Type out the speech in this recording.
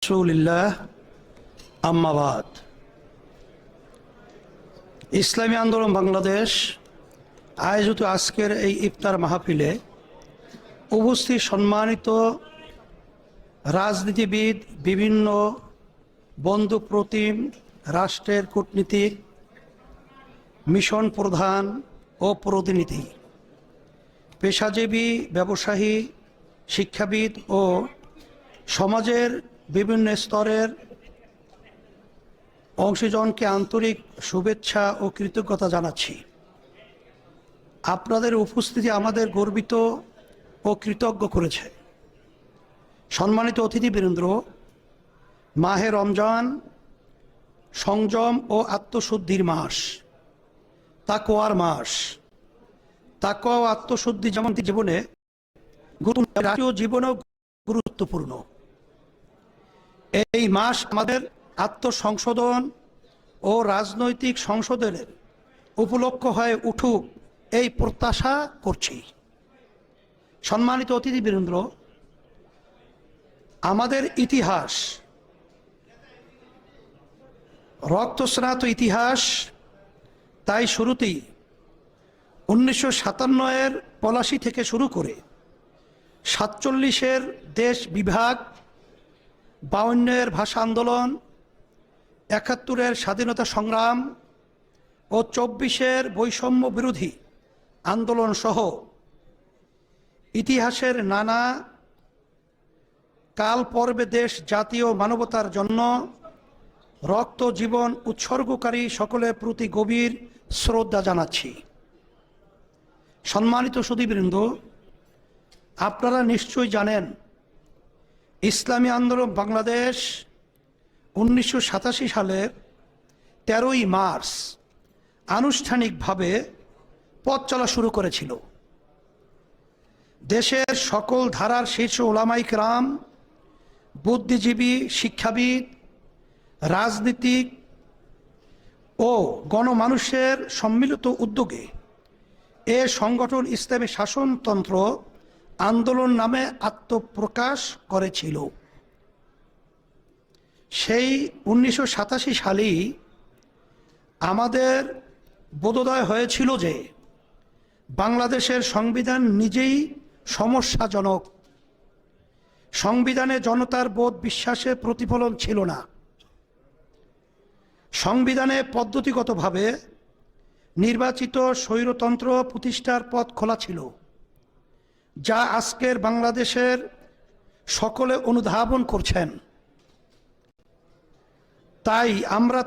রাসূলিল্লাহ আম্মাবাদ। ইসলামী আন্দোলন বাংলাদেশ আয়োজিত আজকের এই ইফতার মাহফিলে উপস্থিত সম্মানিত রাজনীতিবিদ, বিভিন্ন বন্ধু প্রতিম, রাষ্ট্রের কূটনীতিক, মিশন প্রধান ও প্রতিনিধি, পেশাজীবী, ব্যবসায়ী, শিক্ষাবিদ ও সমাজের বিভিন্ন স্তরের অংশীজনকে আন্তরিক শুভেচ্ছা ও কৃতজ্ঞতা জানাচ্ছি। আপনাদের উপস্থিতি আমাদের গর্বিত ও কৃতজ্ঞ করেছে। সম্মানিত অতিথিবৃন্দ, মাহে রমজান সংযম ও আত্মশুদ্ধির মাস, তাকওয়ার মাস। তাকওয়া ও আত্মশুদ্ধি যেমন জীবনে রাষ্ট্রীয় জীবনেও গুরুত্বপূর্ণ। এই মাস আমাদের আত্মসংশোধন ও রাজনৈতিক সংশোধনের উপলক্ষ হয়ে উঠুক এই প্রত্যাশা করছি। সম্মানিত অতিথিবৃন্দ, আমাদের ইতিহাস রক্তস্নাত ইতিহাস। তাই শুরুতেই 1957-এর পলাশী থেকে শুরু করে 47-এর দেশ বিভাগ, 52-এর ভাষা আন্দোলন, 71-এর স্বাধীনতা সংগ্রাম ও 24-এর বৈষম্য বিরোধী আন্দোলন সহ ইতিহাসের নানা কাল পর্বে দেশ, জাতীয় মানবতার জন্য রক্ত জীবন উৎসর্গকারী সকলের প্রতি গভীর শ্রদ্ধা জানাচ্ছি। সম্মানিত সুধীবৃন্দ, আপনারা নিশ্চয়ই জানেন ইসলামী আন্দোলন বাংলাদেশ 1987 সালের 13ই মার্চ আনুষ্ঠানিকভাবে পথ চলা শুরু করেছিল। দেশের সকল ধারার শীর্ষ ওলামায়ে কেরাম, বুদ্ধিজীবী, শিক্ষাবিদ, রাজনীতিক ও গণমানুষের সম্মিলিত উদ্যোগে এ সংগঠন ইসলামী শাসনতন্ত্র আন্দোলন নামে আত্মপ্রকাশ করেছিল। সেই 1987 সালেই আমাদের বোধোদয় হয়েছিল যে বাংলাদেশের সংবিধান নিজেই সমস্যাজনক। সংবিধানে জনতার বোধ বিশ্বাসের প্রতিফলন ছিল না। সংবিধানে পদ্ধতিগতভাবে নির্বাচিত স্বৈরতন্ত্র প্রতিষ্ঠার পথ খোলা ছিল, যা আজকের বাংলাদেশের সকলে অনুধাবন করছেন। তাই আমরা